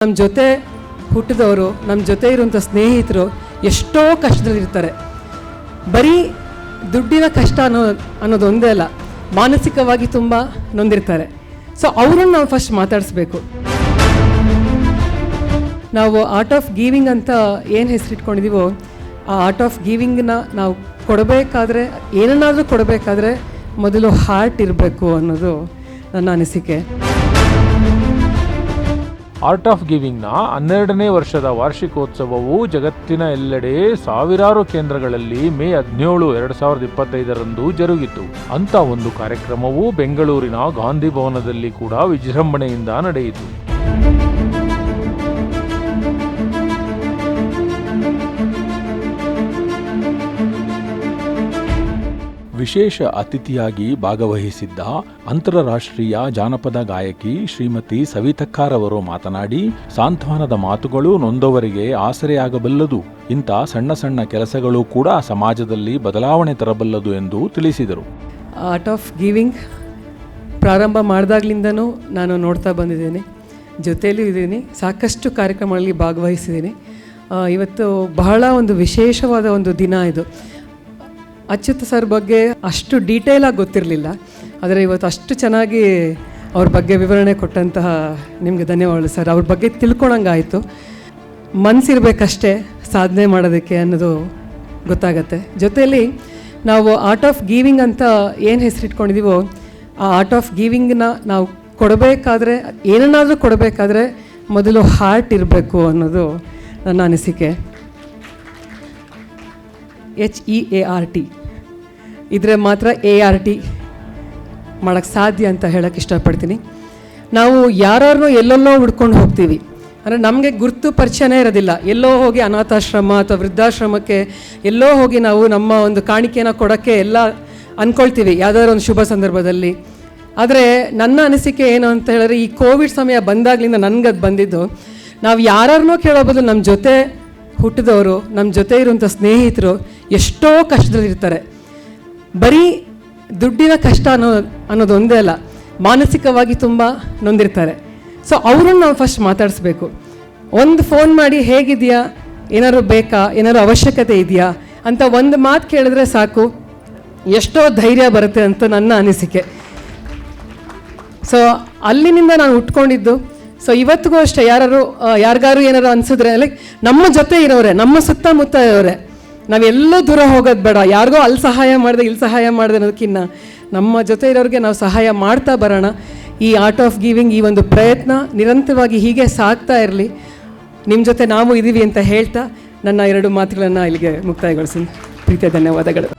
ನಮ್ಮ ಜೊತೆ ಹುಟ್ಟಿದವರು, ನಮ್ಮ ಜೊತೆ ಇರುವಂಥ ಸ್ನೇಹಿತರು ಎಷ್ಟೋ ಕಷ್ಟದಲ್ಲಿರ್ತಾರೆ. ಬರೀ ದುಡ್ಡಿನ ಕಷ್ಟ ಅನ್ನೋದು ಒಂದೇ ಅಲ್ಲ, ಮಾನಸಿಕವಾಗಿ ತುಂಬ ನೊಂದಿರ್ತಾರೆ. ಸೊ ಅವ್ರನ್ನ ನಾವು ಫಸ್ಟ್ ಮಾತಾಡಿಸ್ಬೇಕು. ನಾವು ಆರ್ಟ್ ಆಫ್ ಗಿವಿಂಗ್ ಅಂತ ಏನು ಹೆಸರಿಟ್ಕೊಂಡಿದ್ದೀವೋ, ಆ ಆರ್ಟ್ ಆಫ್ ಗಿವಿಂಗ್ನ ನಾವು ಕೊಡಬೇಕಾದ್ರೆ, ಏನನ್ನಾದರೂ ಕೊಡಬೇಕಾದ್ರೆ ಮೊದಲು ಹಾರ್ಟ್ ಇರಬೇಕು ಅನ್ನೋದು ನನ್ನ ಅನಿಸಿಕೆ. ಆರ್ಟ್ ಆಫ್ ಗಿವಿಂಗ್ನ 12ನೇ ವರ್ಷದ ವಾರ್ಷಿಕೋತ್ಸವವು ಜಗತ್ತಿನ ಎಲ್ಲೆಡೆ ಸಾವಿರಾರು ಕೇಂದ್ರಗಳಲ್ಲಿ ಮೇ 17, 2025ರಂದು ಜರುಗಿತು. ಅಂತ ಒಂದು ಕಾರ್ಯಕ್ರಮವು ಬೆಂಗಳೂರಿನ ಗಾಂಧಿ ಭವನದಲ್ಲಿ ಕೂಡ ವಿಜೃಂಭಣೆಯಿಂದ ನಡೆಯಿತು. ವಿಶೇಷ ಅತಿಥಿಯಾಗಿ ಭಾಗವಹಿಸಿದ್ದ ಅಂತಾರಾಷ್ಟ್ರೀಯ ಜಾನಪದ ಗಾಯಕಿ ಶ್ರೀಮತಿ ಸವಿತಕ್ಕಾರವರು ಮಾತನಾಡಿ, ಸಾಂತ್ವನದ ಮಾತುಗಳು ನೊಂದವರಿಗೆ ಆಸರೆಯಾಗಬಲ್ಲದು. ಇಂಥ ಸಣ್ಣ ಸಣ್ಣ ಕೆಲಸಗಳು ಕೂಡ ಸಮಾಜದಲ್ಲಿ ಬದಲಾವಣೆ ತರಬಲ್ಲದು ಎಂದು ತಿಳಿಸಿದರು. ಆರ್ಟ್ ಆಫ್ ಗಿವಿಂಗ್ ಪ್ರಾರಂಭ ಮಾಡಿದಾಗ್ಲಿಂದನೂ ನಾನು ನೋಡ್ತಾ ಬಂದಿದ್ದೀನಿ, ಜೊತೆಯಲ್ಲೂ ಇದ್ದೀನಿ, ಸಾಕಷ್ಟು ಕಾರ್ಯಕ್ರಮಗಳಲ್ಲಿ ಭಾಗವಹಿಸಿದ್ದೀನಿ. ಇವತ್ತು ಬಹಳ ಒಂದು ವಿಶೇಷವಾದ ಒಂದು ದಿನ ಇದು. ಅಚ್ಯುತ್ ಸರ್ ಬಗ್ಗೆ ಅಷ್ಟು ಡೀಟೇಲಾಗಿ ಗೊತ್ತಿರಲಿಲ್ಲ, ಆದರೆ ಇವತ್ತು ಅಷ್ಟು ಚೆನ್ನಾಗಿ ಅವ್ರ ಬಗ್ಗೆ ವಿವರಣೆ ಕೊಟ್ಟಂತಹ ನಿಮಗೆ ಧನ್ಯವಾದಗಳು ಸರ್. ಅವ್ರ ಬಗ್ಗೆ ತಿಳ್ಕೊಳಂಗಾಯಿತು. ಮನಸ್ಸಿರಬೇಕಷ್ಟೇ ಸಾಧನೆ ಮಾಡೋದಕ್ಕೆ ಅನ್ನೋದು ಗೊತ್ತಾಗತ್ತೆ. ಜೊತೆಯಲ್ಲಿ ನಾವು ಆರ್ಟ್ ಆಫ್ ಗಿವಿಂಗ್ ಅಂತ ಏನು ಹೆಸರಿಟ್ಕೊಂಡಿದ್ದೀವೋ, ಆ ಆರ್ಟ್ ಆಫ್ ಗಿವಿಂಗ್ನ ನಾವು ಕೊಡಬೇಕಾದ್ರೆ, ಏನನ್ನಾದರೂ ಕೊಡಬೇಕಾದ್ರೆ ಮೊದಲು ಹಾರ್ಟ್ ಇರಬೇಕು ಅನ್ನೋದು ನನ್ನ ಅನಿಸಿಕೆ. HEART ಇದ್ರೆ ಮಾತ್ರ ART ಮಾಡೋಕ್ಕೆ ಸಾಧ್ಯ ಅಂತ ಹೇಳೋಕ್ಕೆ ಇಷ್ಟಪಡ್ತೀನಿ. ನಾವು ಯಾರನ್ನೋ ಎಲ್ಲೆಲ್ಲೋ ಹುಡ್ಕೊಂಡು ಹೋಗ್ತೀವಿ, ಅಂದರೆ ನಮಗೆ ಗುರುತು ಪರಿಚಯನೇ ಇರೋದಿಲ್ಲ. ಎಲ್ಲೋ ಹೋಗಿ ಅನಾಥಾಶ್ರಮ ಅಥವಾ ವೃದ್ಧಾಶ್ರಮಕ್ಕೆ ಎಲ್ಲೋ ಹೋಗಿ ನಾವು ನಮ್ಮ ಒಂದು ಕಾಣಿಕೆನ ಕೊಡೋಕ್ಕೆ ಎಲ್ಲ ಅಂದ್ಕೊಳ್ತೀವಿ ಯಾವುದಾದ್ರು ಒಂದು ಶುಭ ಸಂದರ್ಭದಲ್ಲಿ. ಆದರೆ ನನ್ನ ಅನಿಸಿಕೆ ಏನು ಅಂತ ಹೇಳಿದ್ರೆ, ಈ ಕೋವಿಡ್ ಸಮಯ ಬಂದಾಗಲಿಂದ ನನಗದು ಬಂದಿದ್ದು, ನಾವು ಯಾರನ್ನೋ ಕೇಳೋ ಬದಲು ನಮ್ಮ ಜೊತೆ ಹುಟ್ಟಿದವರು, ನಮ್ಮ ಜೊತೆ ಇರುವಂಥ ಸ್ನೇಹಿತರು ಎಷ್ಟೋ ಕಷ್ಟದಲ್ಲಿರ್ತಾರೆ. ಬರೀ ದುಡ್ಡಿನ ಕಷ್ಟ ಅನ್ನೋದು ಒಂದೇ ಅಲ್ಲ, ಮಾನಸಿಕವಾಗಿ ತುಂಬ ನೊಂದಿರ್ತಾರೆ. ಸೊ ಅವ್ರನ್ನ ನಾವು ಫಸ್ಟ್ ಮಾತಾಡಿಸ್ಬೇಕು. ಒಂದು ಫೋನ್ ಮಾಡಿ ಹೇಗಿದೆಯಾ, ಏನಾದ್ರು ಬೇಕಾ, ಏನಾದ್ರು ಅವಶ್ಯಕತೆ ಇದೆಯಾ ಅಂತ ಒಂದು ಮಾತು ಕೇಳಿದ್ರೆ ಸಾಕು, ಎಷ್ಟೋ ಧೈರ್ಯ ಬರುತ್ತೆ ಅಂತ ನನ್ನ ಅನಿಸಿಕೆ. ಸೊ ಅಲ್ಲಿನಿಂದ ನಾನು ಉಟ್ಕೊಂಡಿದ್ದು. ಸೊ ಇವತ್ತಿಗೂ ಅಷ್ಟೇ ಯಾರಿಗಾರು ಏನಾರು ಅನಿಸಿದ್ರೆ, ಲೈಕ್ ನಮ್ಮ ಜೊತೆ ಇರೋರೆ, ನಮ್ಮ ಸುತ್ತಮುತ್ತ ಇರೋರೆ, ನಾವೆಲ್ಲೋ ದೂರ ಹೋಗೋದು ಬೇಡ. ಯಾರಿಗೋ ಅಲ್ಲಿ ಸಹಾಯ ಮಾಡಿದೆ ಇಲ್ಲಿ ಸಹಾಯ ಮಾಡಿದೆ ಅನ್ನೋದಕ್ಕಿಂತ ನಮ್ಮ ಜೊತೆ ಇರೋರಿಗೆ ನಾವು ಸಹಾಯ ಮಾಡ್ತಾ ಬರೋಣ. ಈ ಆರ್ಟ್ ಆಫ್ ಗಿವಿಂಗ್, ಈ ಒಂದು ಪ್ರಯತ್ನ ನಿರಂತರವಾಗಿ ಹೀಗೆ ಸಾಗ್ತಾ ಇರಲಿ. ನಿಮ್ಮ ಜೊತೆ ನಾವು ಇದ್ದೀವಿ ಅಂತ ಹೇಳ್ತಾ ನನ್ನ 2 ಮಾತುಗಳನ್ನು ಇಲ್ಲಿಗೆ ಮುಕ್ತಾಯಗೊಳಿಸಿ ಪ್ರೀತಿಯ ಧನ್ಯವಾದಗಳು.